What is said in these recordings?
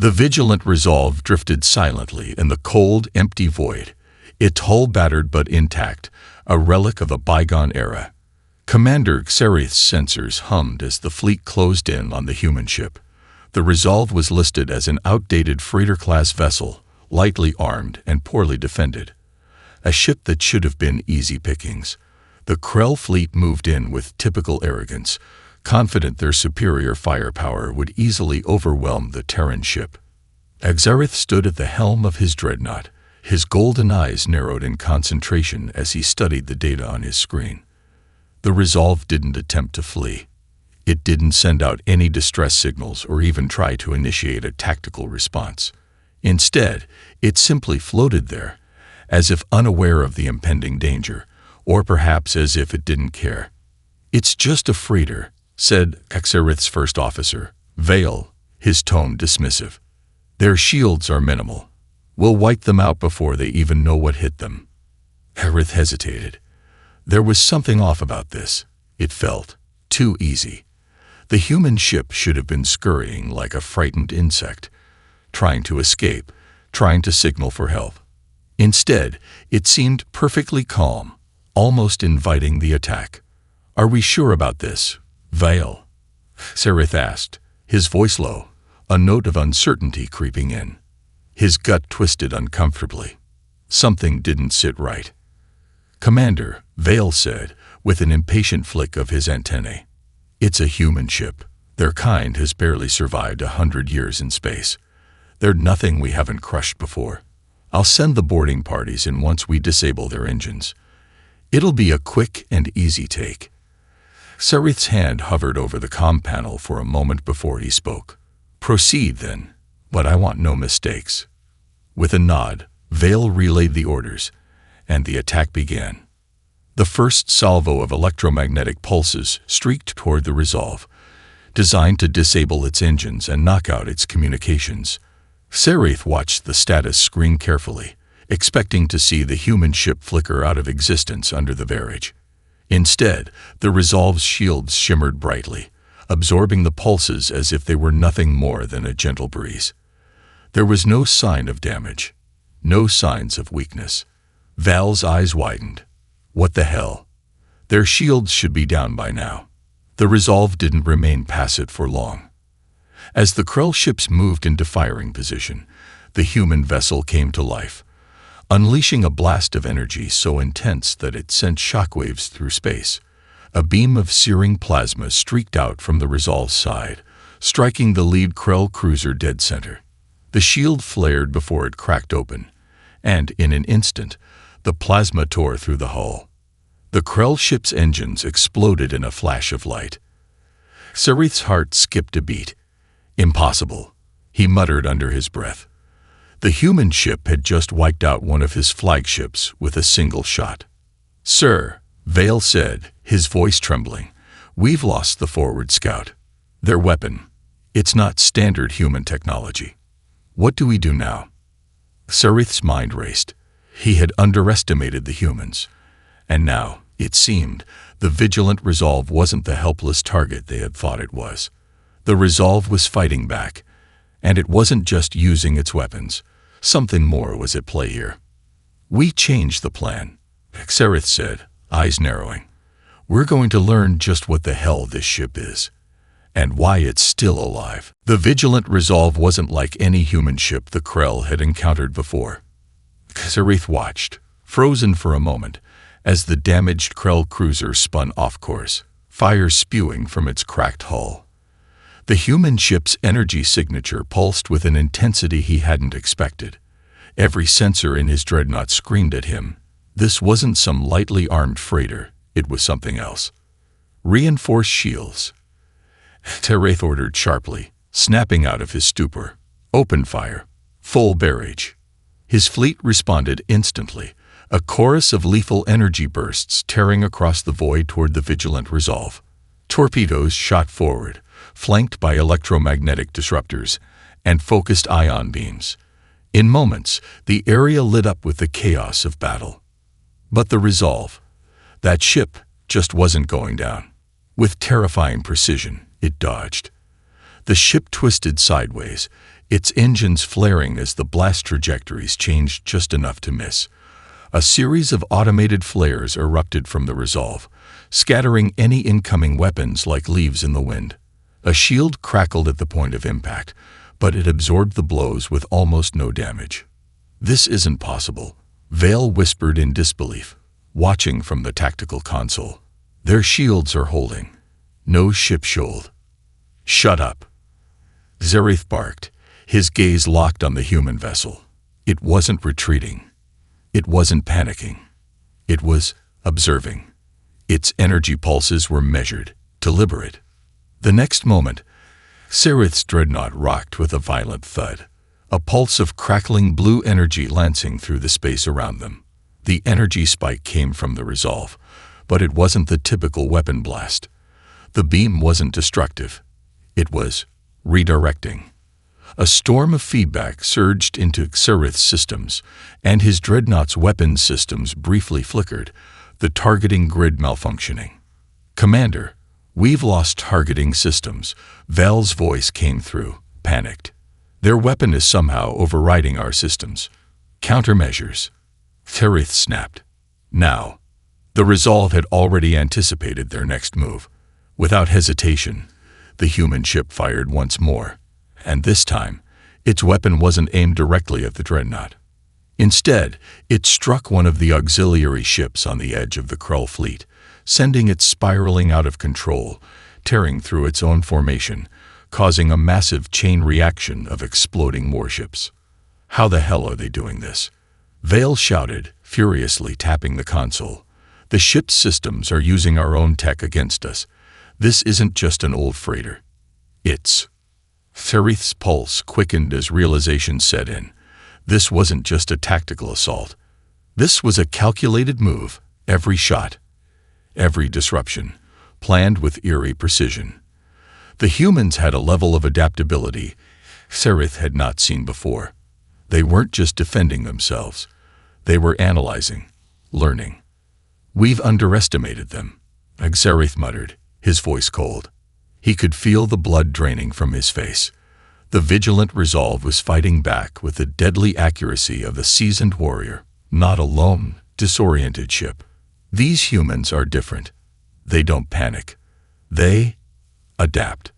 The vigilant Resolve drifted silently in the cold, empty void, its hull battered but intact, a relic of a bygone era. Commander Xereth's sensors hummed as the fleet closed in on the human ship. The Resolve was listed as an outdated freighter-class vessel, lightly armed and poorly defended. A ship that should have been easy pickings. The Krell fleet moved in with typical arrogance, confident their superior firepower would easily overwhelm the Terran ship. Xereth stood at the helm of his dreadnought, his golden eyes narrowed in concentration as he studied the data on his screen. The Resolve didn't attempt to flee. It didn't send out any distress signals or even try to initiate a tactical response. Instead, it simply floated there, as if unaware of the impending danger, or perhaps as if it didn't care. "It's just a freighter," said Xereth's first officer, Vale, his tone dismissive. "Their shields are minimal. We'll wipe them out before they even know what hit them." Xereth hesitated. There was something off about this. It felt too easy. The human ship should have been scurrying like a frightened insect, trying to escape, trying to signal for help. Instead, it seemed perfectly calm, almost inviting the attack. "Are we sure about this, Vale?" Xereth asked, his voice low, a note of uncertainty creeping in. His gut twisted uncomfortably. Something didn't sit right. "Commander," Vale said, with an impatient flick of his antennae. "It's a human ship. Their kind has barely survived 100 years in space. They're nothing we haven't crushed before. I'll send the boarding parties in once we disable their engines. It'll be a quick and easy take." Xereth's hand hovered over the comm panel for a moment before he spoke. "Proceed, then, but I want no mistakes." With a nod, Vale relayed the orders, and the attack began. The first salvo of electromagnetic pulses streaked toward the Resolve, designed to disable its engines and knock out its communications. Xereth watched the status screen carefully, expecting to see the human ship flicker out of existence under the verage. Instead, the Resolve's shields shimmered brightly, absorbing the pulses as if they were nothing more than a gentle breeze. There was no sign of damage, no signs of weakness. Val's eyes widened. What the hell? Their shields should be down by now. The Resolve didn't remain passive for long. As the Krell ships moved into firing position, the human vessel came to life, unleashing a blast of energy so intense that it sent shockwaves through space. A beam of searing plasma streaked out from the Resolve's side, striking the lead Krell cruiser dead center. The shield flared before it cracked open, and in an instant, the plasma tore through the hull. The Krell ship's engines exploded in a flash of light. Xereth's heart skipped a beat. "Impossible," he muttered under his breath. The human ship had just wiped out one of his flagships with a single shot. "Sir," Vale said, his voice trembling, "we've lost the forward scout. Their weapon. It's not standard human technology. What do we do now?" Xereth's mind raced. He had underestimated the humans. And now, it seemed, the vigilant Resolve wasn't the helpless target they had thought it was. The Resolve was fighting back, and it wasn't just using its weapons. Something more was at play here. "We changed the plan," Xereth said, eyes narrowing. "We're going to learn just what the hell this ship is, and why it's still alive." The vigilant Resolve wasn't like any human ship the Krell had encountered before. Xereth watched, frozen for a moment, as the damaged Krell cruiser spun off course, fire spewing from its cracked hull. The human ship's energy signature pulsed with an intensity he hadn't expected. Every sensor in his dreadnought screamed at him. This wasn't some lightly armed freighter, it was something else. "Reinforce shields," Xereth ordered sharply, snapping out of his stupor. "Open fire. Full barrage." His fleet responded instantly, a chorus of lethal energy bursts tearing across the void toward the vigilant Resolve. Torpedoes shot forward, flanked by electromagnetic disruptors and focused ion beams. In moments, the area lit up with the chaos of battle. But the Resolve, that ship, just wasn't going down. With terrifying precision, it dodged. The ship twisted sideways, its engines flaring as the blast trajectories changed just enough to miss. A series of automated flares erupted from the Resolve, scattering any incoming weapons like leaves in the wind. A shield crackled at the point of impact, but it absorbed the blows with almost no damage. "This isn't possible," Vale whispered in disbelief, watching from the tactical console. "Their shields are holding. No ship shoaled." "Shut up," Zareth barked, his gaze locked on the human vessel. It wasn't retreating. It wasn't panicking. It was observing. Its energy pulses were measured, deliberate. The next moment, Zareth's dreadnought rocked with a violent thud, a pulse of crackling blue energy lancing through the space around them. The energy spike came from the Resolve, but it wasn't the typical weapon blast. The beam wasn't destructive. It was redirecting. A storm of feedback surged into Zareth's systems, and his dreadnought's weapon systems briefly flickered, the targeting grid malfunctioning. "Commander, we've lost targeting systems," Val's voice came through, panicked. "Their weapon is somehow overriding our systems. Countermeasures." Zareth snapped. Now. The Resolve had already anticipated their next move. Without hesitation, the human ship fired once more. And this time, its weapon wasn't aimed directly at the dreadnought. Instead, it struck one of the auxiliary ships on the edge of the Krull fleet, sending it spiraling out of control, tearing through its own formation, causing a massive chain reaction of exploding warships. "How the hell are they doing this?" Vale shouted, furiously tapping the console. "The ship's systems are using our own tech against us. This isn't just an old freighter. It's..." Zareth's pulse quickened as realization set in. This wasn't just a tactical assault. This was a calculated move, every shot, every disruption, planned with eerie precision. The humans had a level of adaptability Zareth had not seen before. They weren't just defending themselves. They were analyzing, learning. "We've underestimated them," Zareth muttered, his voice cold. He could feel the blood draining from his face. The vigilant Resolve was fighting back with the deadly accuracy of a seasoned warrior, not a lone, disoriented ship. These humans are different. They don't panic. They adapt.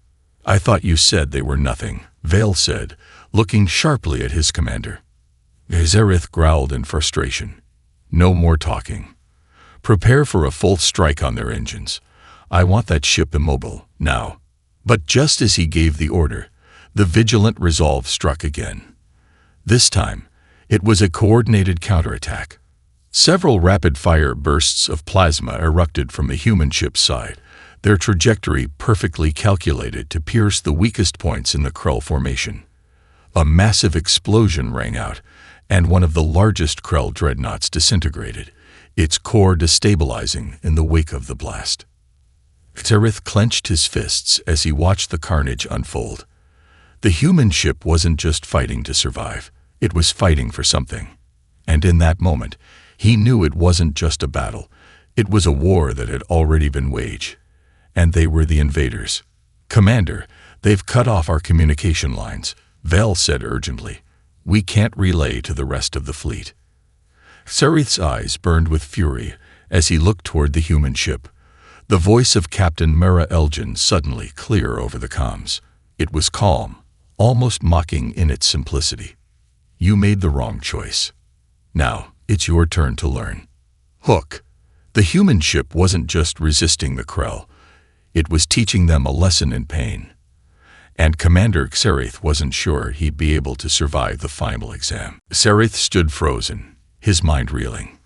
"I thought you said they were nothing," Vale said, looking sharply at his commander. Zareth growled in frustration. "No more talking. Prepare for a full strike on their engines. I want that ship immobile, now." But just as he gave the order, the vigilant Resolve struck again. This time, it was a coordinated counterattack. Several rapid-fire bursts of plasma erupted from the human ship's side, their trajectory perfectly calculated to pierce the weakest points in the Krull formation. A massive explosion rang out, and one of the largest Krull dreadnoughts disintegrated, its core destabilizing in the wake of the blast. Zareth clenched his fists as he watched the carnage unfold. The human ship wasn't just fighting to survive, it was fighting for something. And in that moment, he knew it wasn't just a battle, it was a war that had already been waged. And they were the invaders. "Commander, they've cut off our communication lines," Vale said urgently. "We can't relay to the rest of the fleet." Zareth's eyes burned with fury as he looked toward the human ship. The voice of Captain Mara Elgin suddenly clear over the comms. It was calm, almost mocking in its simplicity. "You made the wrong choice. Now, it's your turn to learn." Hook. The human ship wasn't just resisting the Krull. It was teaching them a lesson in pain. And Commander Zareth wasn't sure he'd be able to survive the final exam. Zareth stood frozen, his mind reeling.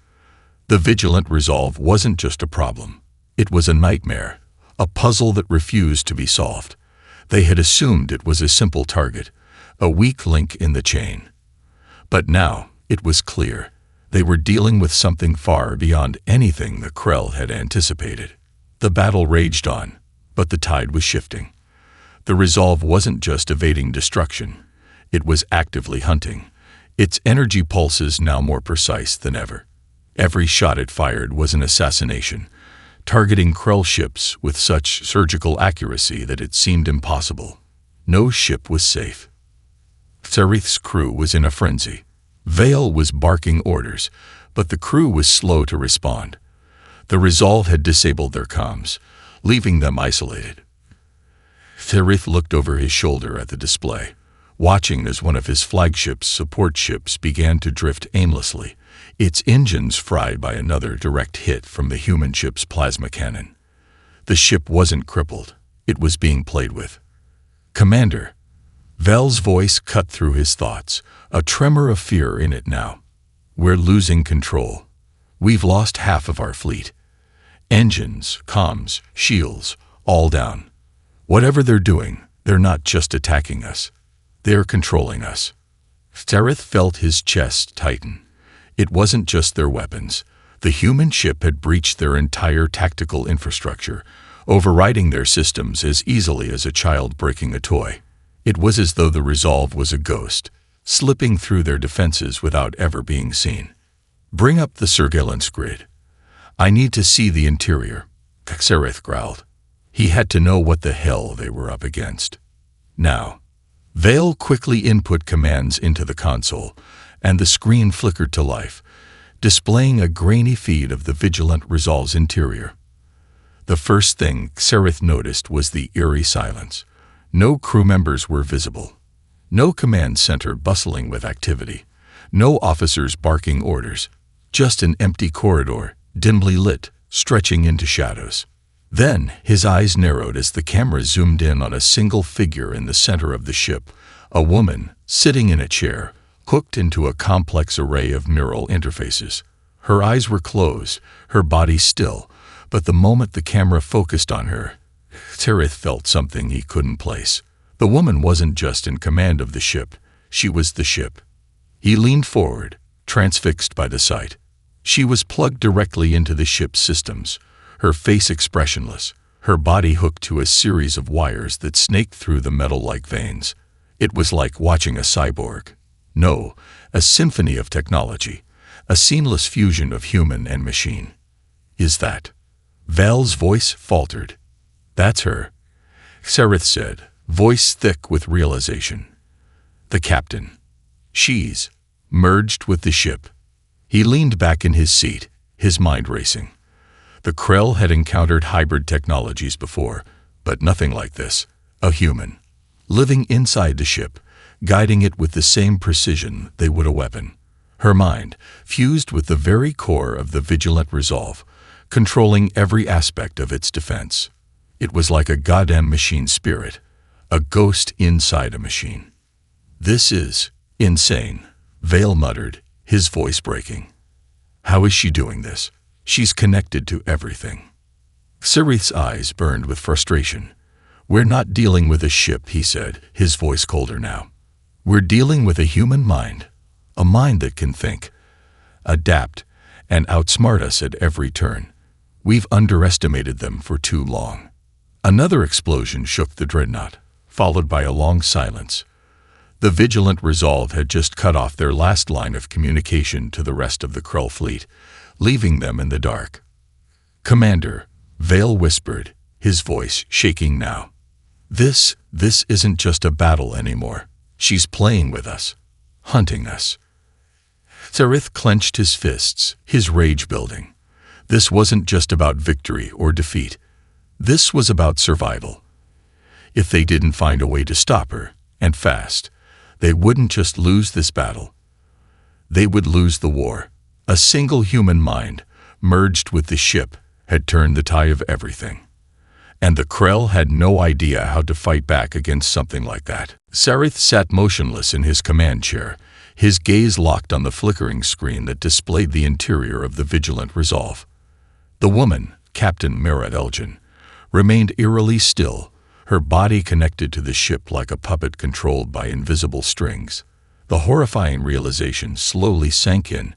The vigilant Resolve wasn't just a problem. It was a nightmare, a puzzle that refused to be solved. They had assumed it was a simple target, a weak link in the chain. But now, it was clear, they were dealing with something far beyond anything the Krull had anticipated. The battle raged on, but the tide was shifting. The Resolve wasn't just evading destruction, it was actively hunting, its energy pulses now more precise than ever. Every shot it fired was an assassination, targeting Krull ships with such surgical accuracy that it seemed impossible. No ship was safe. Sereth's crew was in a frenzy. Vale was barking orders, but the crew was slow to respond. The Resolve had disabled their comms, leaving them isolated. Sereth looked over his shoulder at the display, watching as one of his flagship's support ships began to drift aimlessly, its engines fried by another direct hit from the human ship's plasma cannon. The ship wasn't crippled. It was being played with. "Commander." Vel's voice cut through his thoughts, a tremor of fear in it now. "We're losing control. We've lost half of our fleet. Engines, comms, shields, all down. Whatever they're doing, they're not just attacking us. They're controlling us." Sereth felt his chest tighten. It wasn't just their weapons. The human ship had breached their entire tactical infrastructure, overriding their systems as easily as a child breaking a toy. It was as though the Resolve was a ghost, slipping through their defenses without ever being seen. "Bring up the surveillance grid. I need to see the interior," Sereth growled. He had to know what the hell they were up against. Now, Vale quickly input commands into the console, and the screen flickered to life, displaying a grainy feed of the Vigilant Resolve's interior. The first thing Sereth noticed was the eerie silence. No crew members were visible. No command center bustling with activity. No officers barking orders. Just an empty corridor, dimly lit, stretching into shadows. Then his eyes narrowed as the camera zoomed in on a single figure in the center of the ship, a woman sitting in a chair, hooked into a complex array of neural interfaces. Her eyes were closed, her body still, but the moment the camera focused on her, Sereth felt something he couldn't place. The woman wasn't just in command of the ship, she was the ship. He leaned forward, transfixed by the sight. She was plugged directly into the ship's systems, her face expressionless, her body hooked to a series of wires that snaked through the metal-like veins. It was like watching a cyborg. No, a symphony of technology, a seamless fusion of human and machine. "Is that?" Val's voice faltered. "That's her," Sereth said, voice thick with realization. "The captain. She's merged with the ship." He leaned back in his seat, his mind racing. The Krell had encountered hybrid technologies before, but nothing like this. A human, living inside the ship, guiding it with the same precision they would a weapon. Her mind, fused with the very core of the Vigilant Resolve, controlling every aspect of its defense. It was like a goddamn machine spirit, a ghost inside a machine. "This is insane," Vale muttered, his voice breaking. "How is she doing this? She's connected to everything." Sereth's eyes burned with frustration. "We're not dealing with a ship," he said, his voice colder now. "We're dealing with a human mind, a mind that can think, adapt, and outsmart us at every turn. We've underestimated them for too long." Another explosion shook the dreadnought, followed by a long silence. The Vigilant Resolve had just cut off their last line of communication to the rest of the Krell fleet, leaving them in the dark. "Commander," Vale whispered, his voice shaking now. This isn't just a battle anymore. She's playing with us, hunting us." Sereth clenched his fists, his rage building. This wasn't just about victory or defeat. This was about survival. If they didn't find a way to stop her, and fast, they wouldn't just lose this battle. They would lose the war. A single human mind, merged with the ship, had turned the tide of everything. And the Krell had no idea how to fight back against something like that. Sereth sat motionless in his command chair, his gaze locked on the flickering screen that displayed the interior of the Vigilant Resolve. The woman, Captain Mira Elgin, remained eerily still, her body connected to the ship like a puppet controlled by invisible strings. The horrifying realization slowly sank in.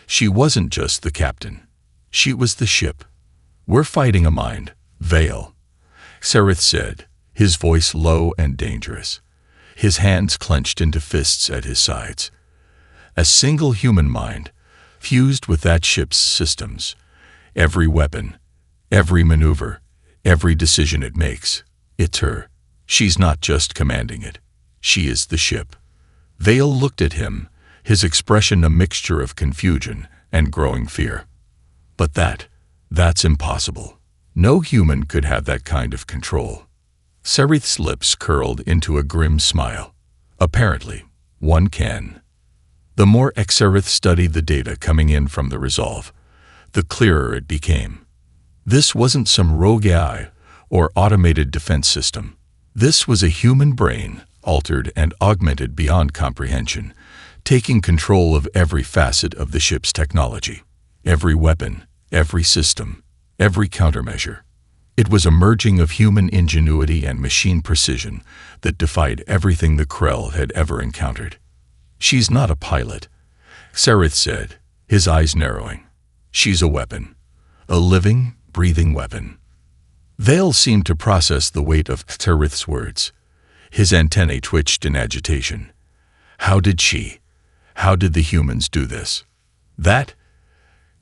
She wasn't just the captain. She was the ship. "We're fighting a mind, Vale," Sereth said, his voice low and dangerous. His hands clenched into fists at his sides. A single human mind, fused with that ship's systems. Every weapon, every maneuver, every decision it makes. It's her. She's not just commanding it. She is the ship. Vale looked at him, his expression a mixture of confusion and growing fear. But that's impossible. No human could have that kind of control. Sereth's lips curled into a grim smile. Apparently, one can. The more Sereth studied the data coming in from the Resolve, the clearer it became. This wasn't some rogue AI or automated defense system. This was a human brain, altered and augmented beyond comprehension, taking control of every facet of the ship's technology. Every weapon, every system, every countermeasure. It was a merging of human ingenuity and machine precision that defied everything the Krell had ever encountered. "She's not a pilot," Sereth said, his eyes narrowing. "She's a weapon. A living, breathing weapon." Vale seemed to process the weight of Sereth's words. His antennae twitched in agitation. How did the humans do this? "That,"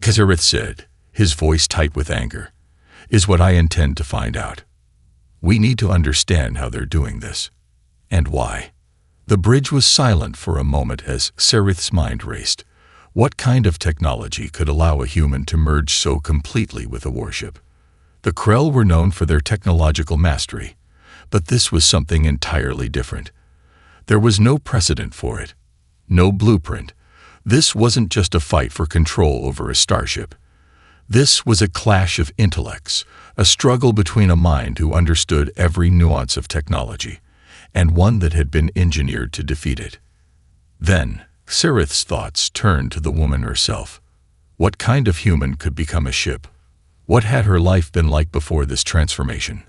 Sereth said, his voice tight with anger, "is what I intend to find out. We need to understand how they're doing this. And why." The bridge was silent for a moment as Sereth's mind raced. What kind of technology could allow a human to merge so completely with a warship? The Krell were known for their technological mastery, but this was something entirely different. There was no precedent for it, no blueprint. This wasn't just a fight for control over a starship. This was a clash of intellects, a struggle between a mind who understood every nuance of technology, and one that had been engineered to defeat it. Then, Sereth's thoughts turned to the woman herself. What kind of human could become a ship? What had her life been like before this transformation?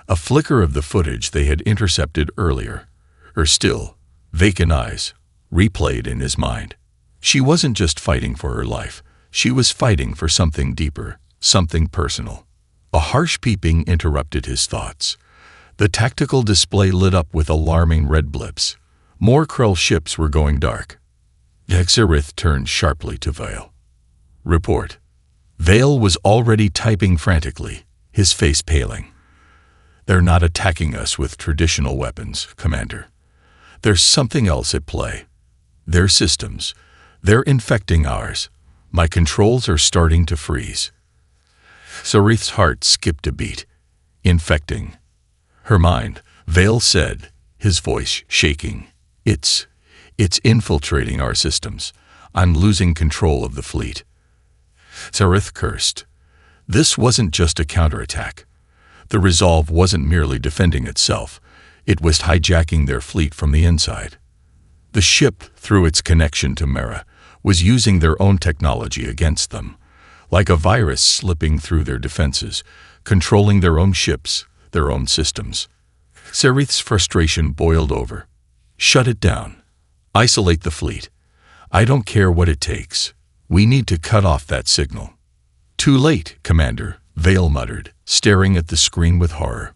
A flicker of the footage they had intercepted earlier, her still, vacant eyes, replayed in his mind. She wasn't just fighting for her life. She was fighting for something deeper, something personal. A harsh beeping interrupted his thoughts. The tactical display lit up with alarming red blips. More Krell ships were going dark. Sereth turned sharply to Vale. "Report." Vale was already typing frantically, his face paling. "They're not attacking us with traditional weapons, Commander. There's something else at play. Their systems. They're infecting ours. My controls are starting to freeze." Sereth's heart skipped a beat. "Infecting." Her mind, Vale said, his voice shaking. It's infiltrating our systems. I'm losing control of the fleet." Sereth cursed. This wasn't just a counterattack. The Resolve wasn't merely defending itself. It was hijacking their fleet from the inside. The ship, through its connection to Mera, was using their own technology against them, like a virus slipping through their defenses, controlling their own ships, their own systems. Sereth's frustration boiled over. "Shut it down. Isolate the fleet. I don't care what it takes. We need to cut off that signal." "Too late, Commander," Vale muttered, staring at the screen with horror.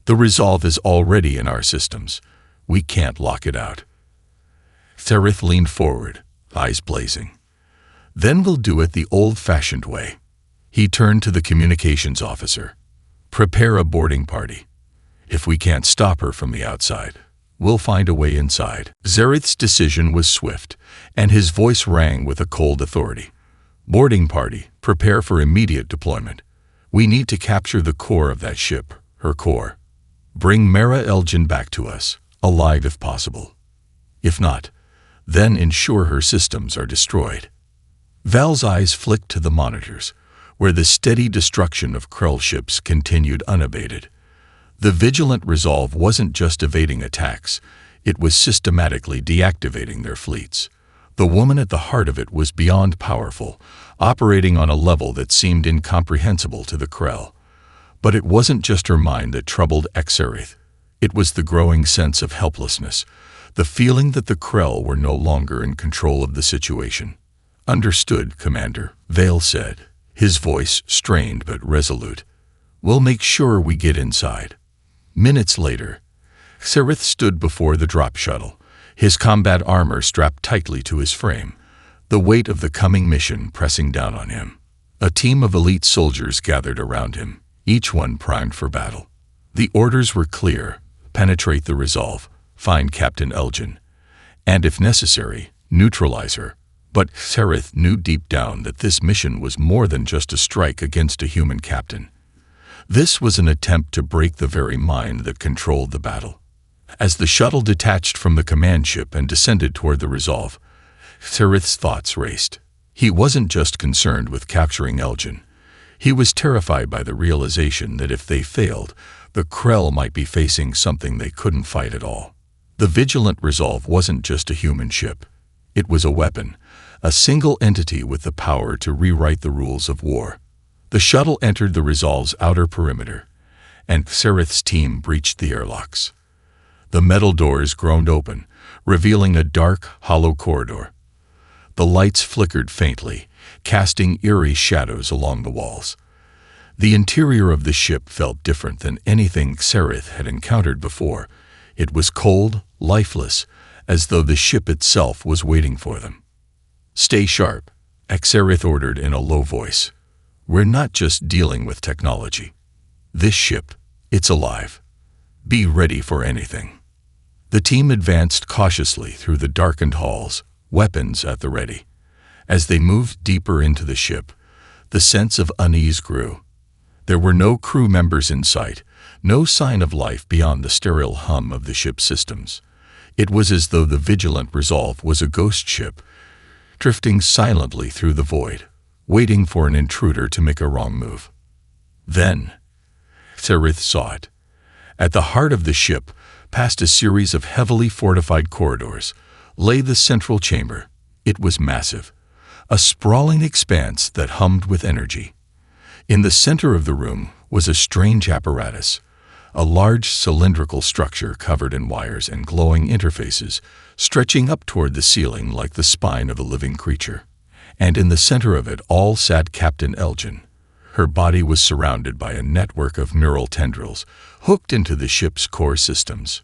"The Resolve is already in our systems. We can't lock it out." Sereth leaned forward, eyes blazing. "Then we'll do it the old-fashioned way." He turned to the communications officer. "Prepare a boarding party. If we can't stop her from the outside, we'll find a way inside." Sereth's decision was swift, and his voice rang with a cold authority. "Boarding party, prepare for immediate deployment. We need to capture the core of that ship, her core. Bring Mera Elgin back to us, alive if possible. If not, then ensure her systems are destroyed." Val's eyes flicked to the monitors, where the steady destruction of Krell ships continued unabated. The vigilant Resolve wasn't just evading attacks, it was systematically deactivating their fleets. The woman at the heart of it was beyond powerful, operating on a level that seemed incomprehensible to the Krell. But it wasn't just her mind that troubled Sereth. It was the growing sense of helplessness, the feeling that the Krell were no longer in control of the situation. "Understood, Commander," Vale said, his voice strained but resolute. "We'll make sure we get inside." Minutes later, Sereth stood before the drop shuttle, his combat armor strapped tightly to his frame, the weight of the coming mission pressing down on him. A team of elite soldiers gathered around him, each one primed for battle. The orders were clear: penetrate the Resolve, find Captain Elgin, and if necessary, neutralize her. But Sereth knew deep down that this mission was more than just a strike against a human captain. This was an attempt to break the very mind that controlled the battle. As the shuttle detached from the command ship and descended toward the Resolve, Sereth's thoughts raced. He wasn't just concerned with capturing Elgin. He was terrified by the realization that if they failed, the Krell might be facing something they couldn't fight at all. The Vigilant Resolve wasn't just a human ship. It was a weapon, a single entity with the power to rewrite the rules of war. The shuttle entered the Resolve's outer perimeter, and Sereth's team breached the airlocks. The metal doors groaned open, revealing a dark, hollow corridor. The lights flickered faintly, casting eerie shadows along the walls. The interior of the ship felt different than anything Sereth had encountered before. It was cold, lifeless, as though the ship itself was waiting for them. "Stay sharp," Sereth ordered in a low voice. "We're not just dealing with technology. This ship, it's alive. Be ready for anything." The team advanced cautiously through the darkened halls, weapons at the ready. As they moved deeper into the ship, the sense of unease grew. There were no crew members in sight, no sign of life beyond the sterile hum of the ship's systems. It was as though the Vigilant Resolve was a ghost ship, drifting silently through the void, waiting for an intruder to make a wrong move. Then, Sereth saw it. At the heart of the ship, past a series of heavily fortified corridors, lay the central chamber. It was massive, a sprawling expanse that hummed with energy. In the center of the room was a strange apparatus, a large cylindrical structure covered in wires and glowing interfaces, stretching up toward the ceiling like the spine of a living creature. And in the center of it all sat Captain Elgin. Her body was surrounded by a network of neural tendrils, hooked into the ship's core systems.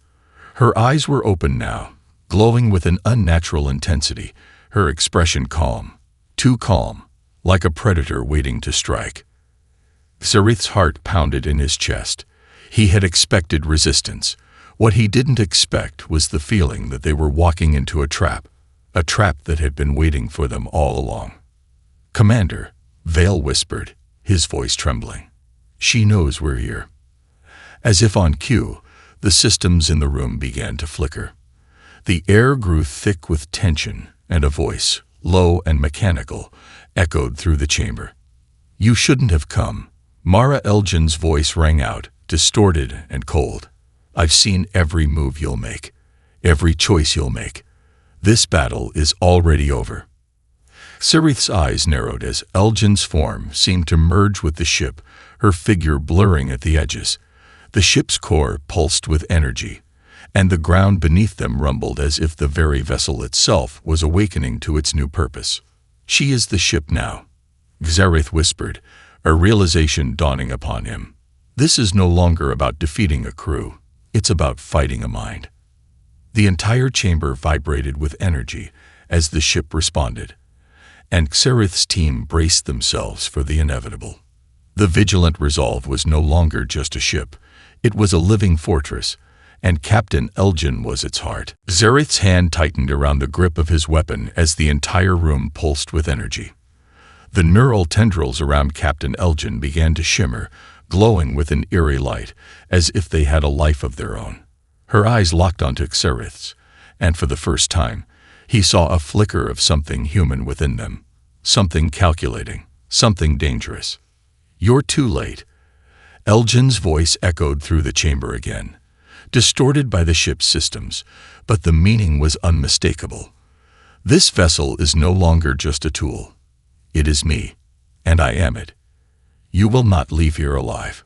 Her eyes were open now, glowing with an unnatural intensity, her expression calm, too calm, like a predator waiting to strike. Sereth's heart pounded in his chest. He had expected resistance. What he didn't expect was the feeling that they were walking into a trap that had been waiting for them all along. "Commander," Vale whispered, his voice trembling. "She knows we're here." As if on cue, the systems in the room began to flicker. The air grew thick with tension, and a voice, low and mechanical, echoed through the chamber. "You shouldn't have come." Mara Elgin's voice rang out, distorted and cold. "I've seen every move you'll make, every choice you'll make. This battle is already over." Sereth's eyes narrowed as Elgin's form seemed to merge with the ship, her figure blurring at the edges. The ship's core pulsed with energy, and the ground beneath them rumbled as if the very vessel itself was awakening to its new purpose. "She is the ship now," Sereth whispered, a realization dawning upon him. "This is no longer about defeating a crew. It's about fighting a mind." The entire chamber vibrated with energy as the ship responded, and Sereth's team braced themselves for the inevitable. The Vigilant Resolve was no longer just a ship. It was a living fortress, and Captain Elgin was its heart. Sereth's hand tightened around the grip of his weapon as the entire room pulsed with energy. The neural tendrils around Captain Elgin began to shimmer, glowing with an eerie light, as if they had a life of their own. Her eyes locked onto Sereth's, and for the first time, he saw a flicker of something human within them, something calculating, something dangerous. "You're too late." Elgin's voice echoed through the chamber again, distorted by the ship's systems, but the meaning was unmistakable. "This vessel is no longer just a tool. It is me, and I am it. You will not leave here alive."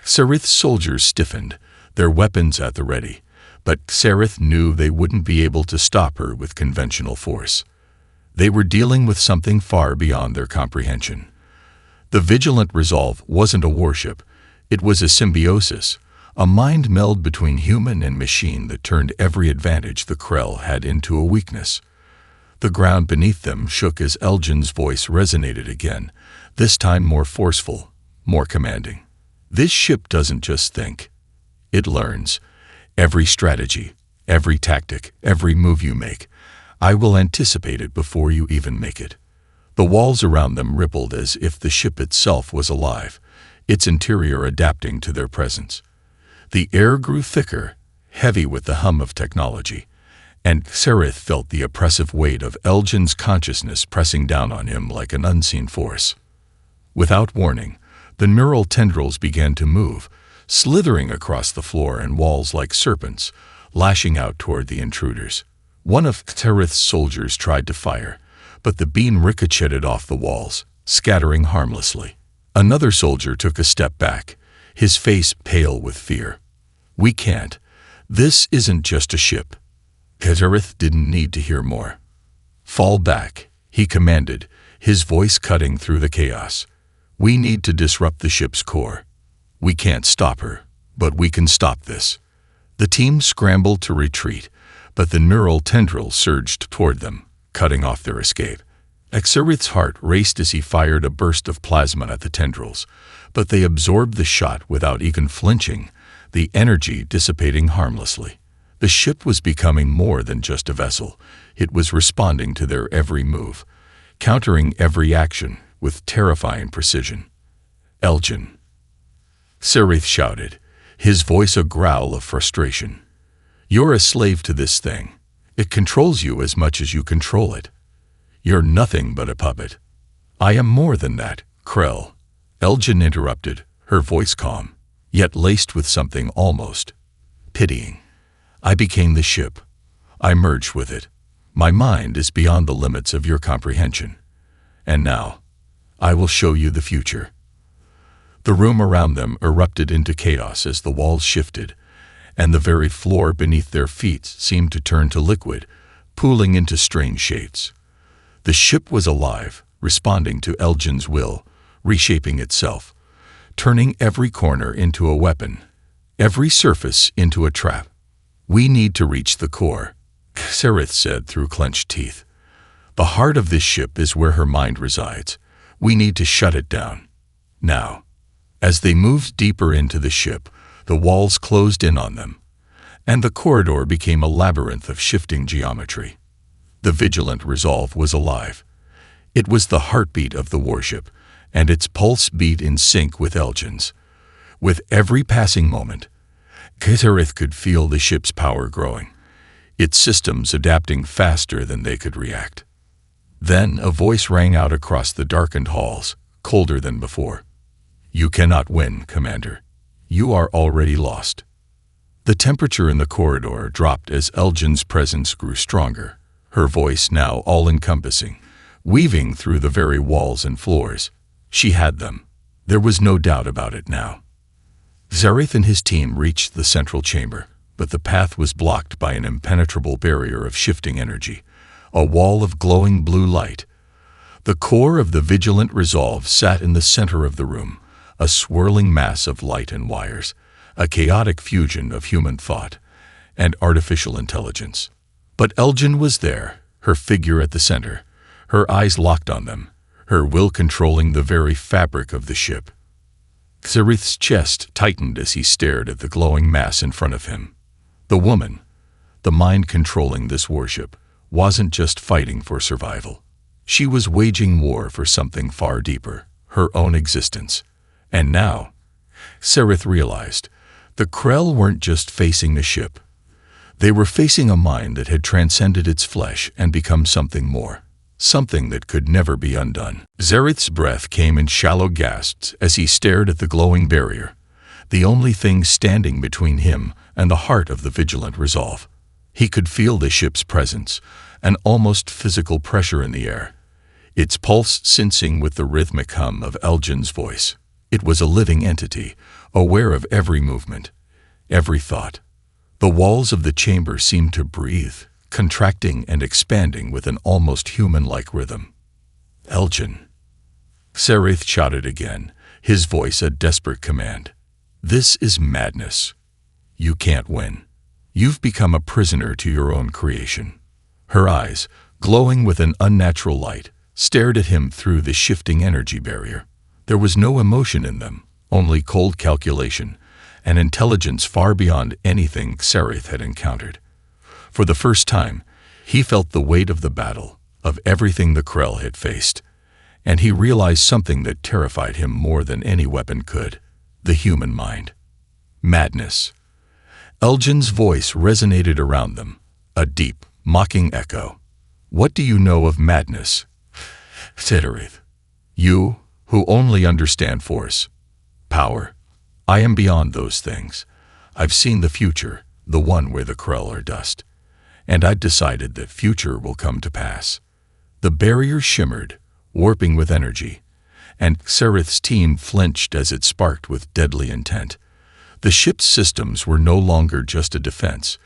Sereth's soldiers stiffened, their weapons at the ready, but Sereth knew they wouldn't be able to stop her with conventional force. They were dealing with something far beyond their comprehension. The Vigilant Resolve wasn't a warship. It was a symbiosis, a mind meld between human and machine that turned every advantage the Krell had into a weakness. The ground beneath them shook as Elgin's voice resonated again, this time more forceful, more commanding. "This ship doesn't just think. It learns. Every strategy, Every tactic, every move you make, I will anticipate it before you even make it." The walls around them rippled as if the ship itself was alive, its interior adapting to their presence. The air grew thicker, heavy with the hum of technology, and Sereth felt the oppressive weight of Elgin's consciousness pressing down on him like an unseen force. Without warning, the neural tendrils began to move, slithering across the floor and walls like serpents, lashing out toward the intruders. One of Sereth's soldiers tried to fire, but the beam ricocheted off the walls, scattering harmlessly. Another soldier took a step back, his face pale with fear. "We can't. This isn't just a ship." Sereth didn't need to hear more. "Fall back," he commanded, his voice cutting through the chaos. "We need to disrupt the ship's core. We can't stop her, but we can stop this." The team scrambled to retreat, but the neural tendrils surged toward them, cutting off their escape. Sereth's heart raced as he fired a burst of plasma at the tendrils, but they absorbed the shot without even flinching, the energy dissipating harmlessly. The ship was becoming more than just a vessel. It was responding to their every move, countering every action with terrifying precision. "Elgin!" Sereth shouted, his voice a growl of frustration. "You're a slave to this thing. It controls you as much as you control it. You're nothing but a puppet." "I am more than that, Krell," Elgin interrupted, her voice calm, yet laced with something almost pitying. "I became the ship. I merged with it. My mind is beyond the limits of your comprehension. And now, I will show you the future." The room around them erupted into chaos as the walls shifted, and the very floor beneath their feet seemed to turn to liquid, pooling into strange shapes. The ship was alive, responding to Elgin's will, reshaping itself, turning every corner into a weapon, every surface into a trap. "We need to reach the core," Sereth said through clenched teeth. "The heart of this ship is where her mind resides. We need to shut it down. Now." As they moved deeper into the ship, the walls closed in on them, and the corridor became a labyrinth of shifting geometry. The vigilant resolve was alive. It was the heartbeat of the warship, and its pulse beat in sync with Elgin's. With every passing moment, Sereth could feel the ship's power growing, its systems adapting faster than they could react. Then a voice rang out across the darkened halls, colder than before. "You cannot win, Commander. You are already lost." The temperature in the corridor dropped as Elgin's presence grew stronger, her voice now all-encompassing, weaving through the very walls and floors. She had them. There was no doubt about it now. Sereth and his team reached the central chamber, but the path was blocked by an impenetrable barrier of shifting energy, a wall of glowing blue light. The core of the vigilant resolve sat in the center of the room, a swirling mass of light and wires, a chaotic fusion of human thought and artificial intelligence. But Elgin was there, her figure at the center, her eyes locked on them, her will controlling the very fabric of the ship. Sereth's chest tightened as he stared at the glowing mass in front of him. The woman, the mind controlling this warship, wasn't just fighting for survival. She was waging war for something far deeper, her own existence. And now, Sereth realized, the Krell weren't just facing the ship. They were facing a mind that had transcended its flesh and become something more, something that could never be undone. Sereth's breath came in shallow gasps as he stared at the glowing barrier, the only thing standing between him and the heart of the vigilant resolve. He could feel the ship's presence, an almost physical pressure in the air, its pulse syncing with the rhythmic hum of Elgin's voice. It was a living entity, aware of every movement, every thought. The walls of the chamber seemed to breathe, contracting and expanding with an almost human-like rhythm. "Elgin!" Sereth shouted again, his voice a desperate command. "This is madness. You can't win. You've become a prisoner to your own creation." Her eyes, glowing with an unnatural light, stared at him through the shifting energy barrier. There was no emotion in them, only cold calculation, an intelligence far beyond anything Sereth had encountered. For the first time, he felt the weight of the battle, of everything the Krell had faced, and he realized something that terrified him more than any weapon could: the human mind. Madness. Elgin's voice resonated around them, a deep, mocking echo. "What do you know of madness, Sidorith? You, who only understand force, power. I am beyond those things. I've seen the future, the one where the Krell are dust. And I've decided that future will come to pass." The barrier shimmered, warping with energy, and Sereth's team flinched as it sparked with deadly intent. The ship's systems were no longer just a defense.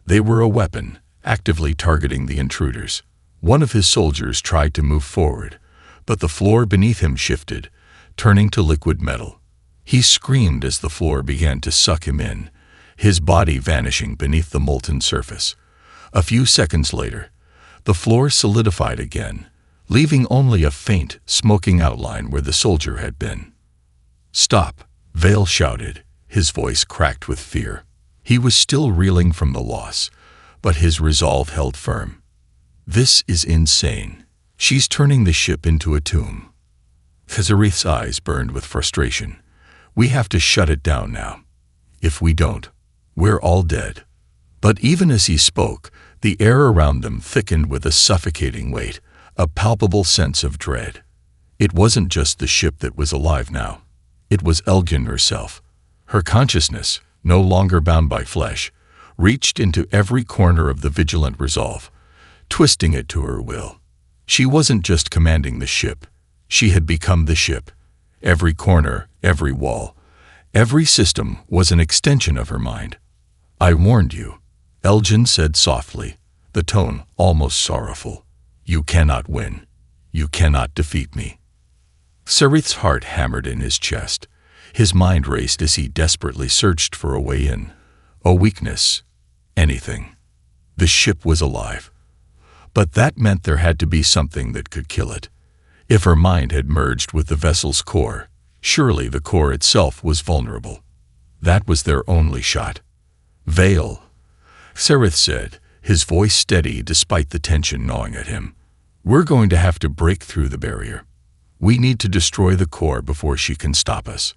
They were a weapon, actively targeting the intruders. One of his soldiers tried to move forward, but the floor beneath him shifted, turning to liquid metal. He screamed as the floor began to suck him in, his body vanishing beneath the molten surface. A few seconds later, the floor solidified again, leaving only a faint, smoking outline where the soldier had been. "Stop," Vale shouted, his voice cracked with fear. He was still reeling from the loss, but his resolve held firm. "This is insane. She's turning the ship into a tomb." Khazarith's eyes burned with frustration. "We have to shut it down now. If we don't, we're all dead." But even as he spoke, the air around them thickened with a suffocating weight, a palpable sense of dread. It wasn't just the ship that was alive now. It was Elgin herself. Her consciousness, no longer bound by flesh, reached into every corner of the vigilant resolve, twisting it to her will. She wasn't just commanding the ship. She had become the ship. Every corner, every wall, every system was an extension of her mind. "I warned you," Elgin said softly, the tone almost sorrowful. "You cannot win. You cannot defeat me." Sereth's heart hammered in his chest. His mind raced as he desperately searched for a way in, a weakness, anything. The ship was alive. But that meant there had to be something that could kill it. If her mind had merged with the vessel's core, surely the core itself was vulnerable. That was their only shot. "Vale," Sereth said, his voice steady despite the tension gnawing at him. "We're going to have to break through the barrier. We need to destroy the core before she can stop us."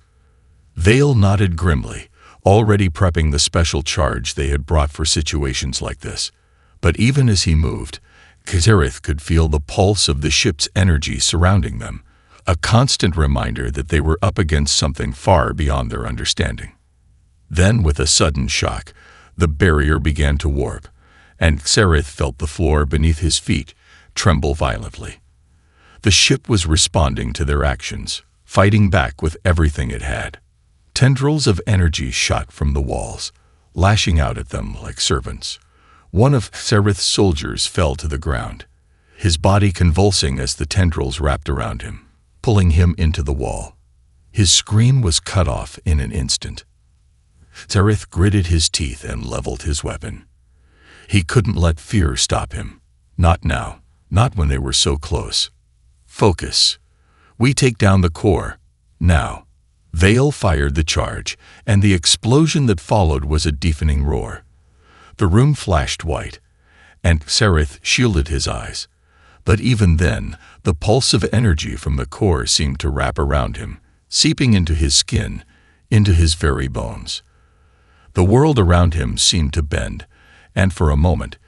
Vale nodded grimly, already prepping the special charge they had brought for situations like this. But even as he moved, Sereth could feel the pulse of the ship's energy surrounding them, a constant reminder that they were up against something far beyond their understanding. Then, with a sudden shock, the barrier began to warp, and Sereth felt the floor beneath his feet tremble violently. The ship was responding to their actions, fighting back with everything it had. Tendrils of energy shot from the walls, lashing out at them like serpents. One of Sereth's soldiers fell to the ground, his body convulsing as the tendrils wrapped around him, pulling him into the wall. His scream was cut off in an instant. Sereth gritted his teeth and leveled his weapon. He couldn't let fear stop him. Not now, not when they were so close. "Focus. We take down the core. Now." Vale fired the charge, and the explosion that followed was a deafening roar. The room flashed white, and Sereth shielded his eyes. But even then, the pulse of energy from the core seemed to wrap around him, seeping into his skin, into his very bones. The world around him seemed to bend, and for a moment,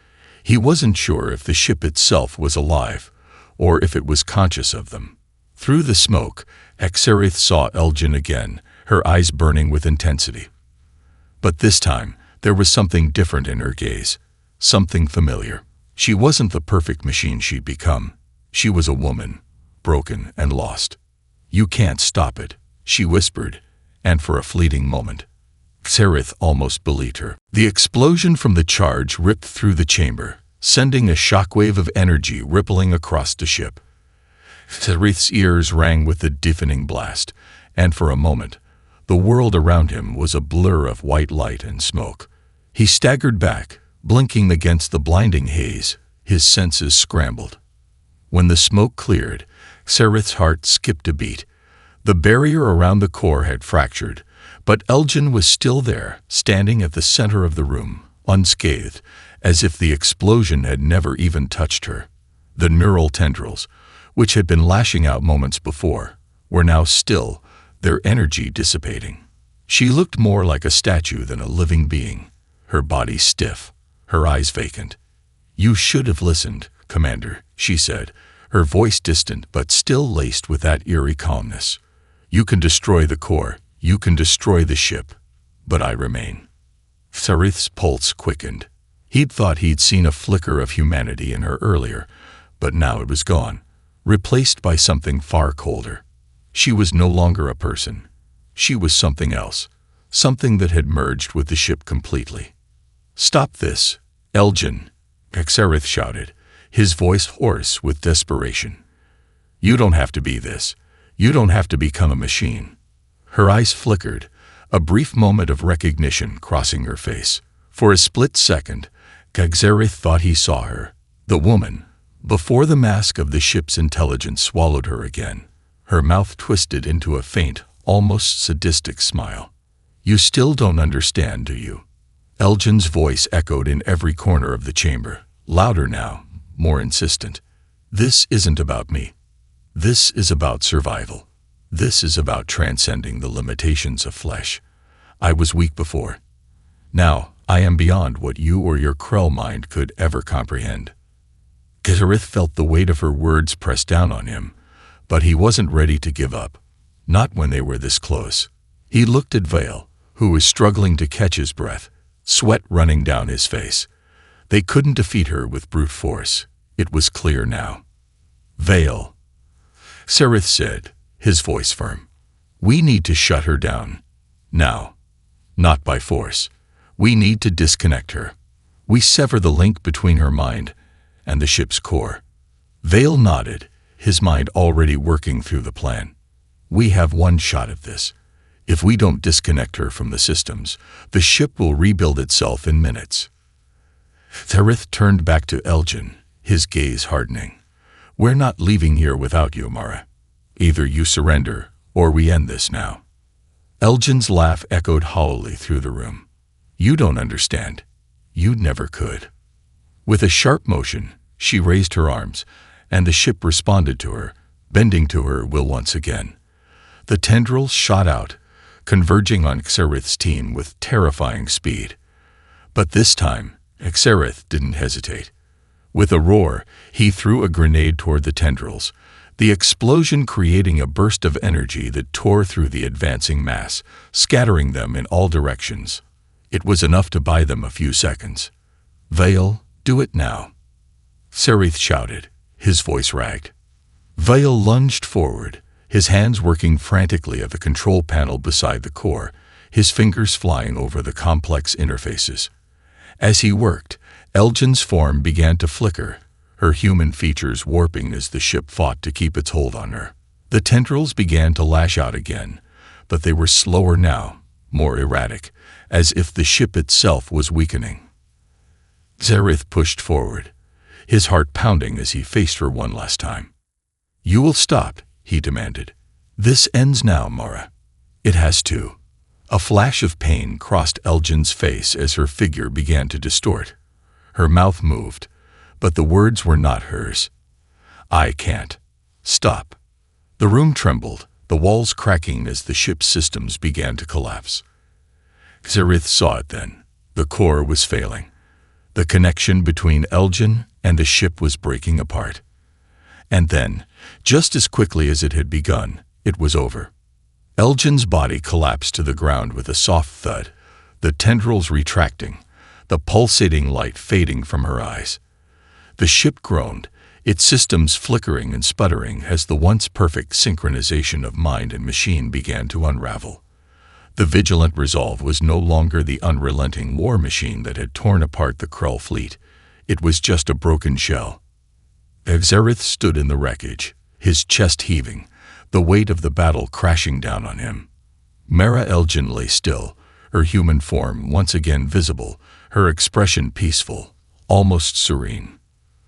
he wasn't sure if the ship itself was alive, or if it was conscious of them. Through the smoke, Sereth saw Elgin again, her eyes burning with intensity. But this time, there was something different in her gaze, something familiar. She wasn't the perfect machine she'd become. She was a woman, broken and lost. "You can't stop it," she whispered, and for a fleeting moment, Sereth almost believed her. The explosion from the charge ripped through the chamber, sending a shockwave of energy rippling across the ship. Sereth's ears rang with the deafening blast, and for a moment, the world around him was a blur of white light and smoke. He staggered back, blinking against the blinding haze, his senses scrambled. When the smoke cleared, Sereth's heart skipped a beat. The barrier around the core had fractured, but Elgin was still there, standing at the center of the room, unscathed, as if the explosion had never even touched her. The neural tendrils, which had been lashing out moments before, were now still, their energy dissipating. She looked more like a statue than a living being, her body stiff, her eyes vacant. "You should have listened, Commander," she said, her voice distant but still laced with that eerie calmness. "You can destroy the core, you can destroy the ship, but I remain." Sarith's pulse quickened. He'd thought he'd seen a flicker of humanity in her earlier, but now it was gone, replaced by something far colder. She was no longer a person. She was something else, something that had merged with the ship completely. "Stop this, Elgin," Sarith shouted, his voice hoarse with desperation. "You don't have to be this. You don't have to become a machine." Her eyes flickered, a brief moment of recognition crossing her face. For a split second, Sarith thought he saw her, the woman, before the mask of the ship's intelligence swallowed her again. Her mouth twisted into a faint, almost sadistic smile. "You still don't understand, do you?" Elgin's voice echoed in every corner of the chamber, louder now, more insistent. "This isn't about me. This is about survival. This is about transcending the limitations of flesh. I was weak before. Now, I am beyond what you or your Krell mind could ever comprehend." Sarith felt the weight of her words press down on him, but he wasn't ready to give up. Not when they were this close. He looked at Vale, who was struggling to catch his breath, sweat running down his face. They couldn't defeat her with brute force. It was clear now. "Vale," Sarith said, his voice firm. "We need to shut her down. Now. Not by force. We need to disconnect her. We sever the link between her mind and the ship's core." Vale nodded, his mind already working through the plan. "We have one shot at this. If we don't disconnect her from the systems, the ship will rebuild itself in minutes." Sarith turned back to Elgin, his gaze hardening. "We're not leaving here without you, Mara. Either you surrender, or we end this now." Elgin's laugh echoed hollowly through the room. "You don't understand. You never could." With a sharp motion, she raised her arms, and the ship responded to her, bending to her will once again. The tendrils shot out, converging on Xerith's team with terrifying speed. But this time, Xerith didn't hesitate. With a roar, he threw a grenade toward the tendrils, the explosion creating a burst of energy that tore through the advancing mass, scattering them in all directions. It was enough to buy them a few seconds. "Vale, do it now," Sarith shouted, his voice ragged. Vale lunged forward, his hands working frantically at the control panel beside the core, his fingers flying over the complex interfaces. As he worked, Elgin's form began to flicker, her human features warping as the ship fought to keep its hold on her. The tendrils began to lash out again, but they were slower now, more erratic, as if the ship itself was weakening. Xerith pushed forward, his heart pounding as he faced her one last time. "You will stop," he demanded. "This ends now, Mara. It has to." A flash of pain crossed Elgin's face as her figure began to distort. Her mouth moved, but the words were not hers. "I can't. Stop." The room trembled, the walls cracking as the ship's systems began to collapse. Xerith saw it then. The core was failing. The connection between Elgin and the ship was breaking apart. And then, just as quickly as it had begun, it was over. Elgin's body collapsed to the ground with a soft thud, the tendrils retracting, the pulsating light fading from her eyes. The ship groaned, its systems flickering and sputtering as the once perfect synchronization of mind and machine began to unravel. The vigilant resolve was no longer the unrelenting war machine that had torn apart the Krull fleet. It was just a broken shell. Xerith stood in the wreckage, his chest heaving, the weight of the battle crashing down on him. Mara Elgin lay still, her human form once again visible, her expression peaceful, almost serene.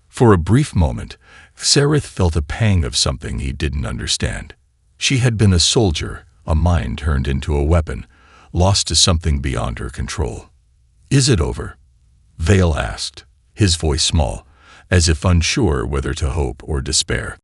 For a brief moment, Xerith felt a pang of something he didn't understand. She had been a soldier, a mind turned into a weapon, lost to something beyond her control. "Is it over?" Vale asked, his voice small, as if unsure whether to hope or despair.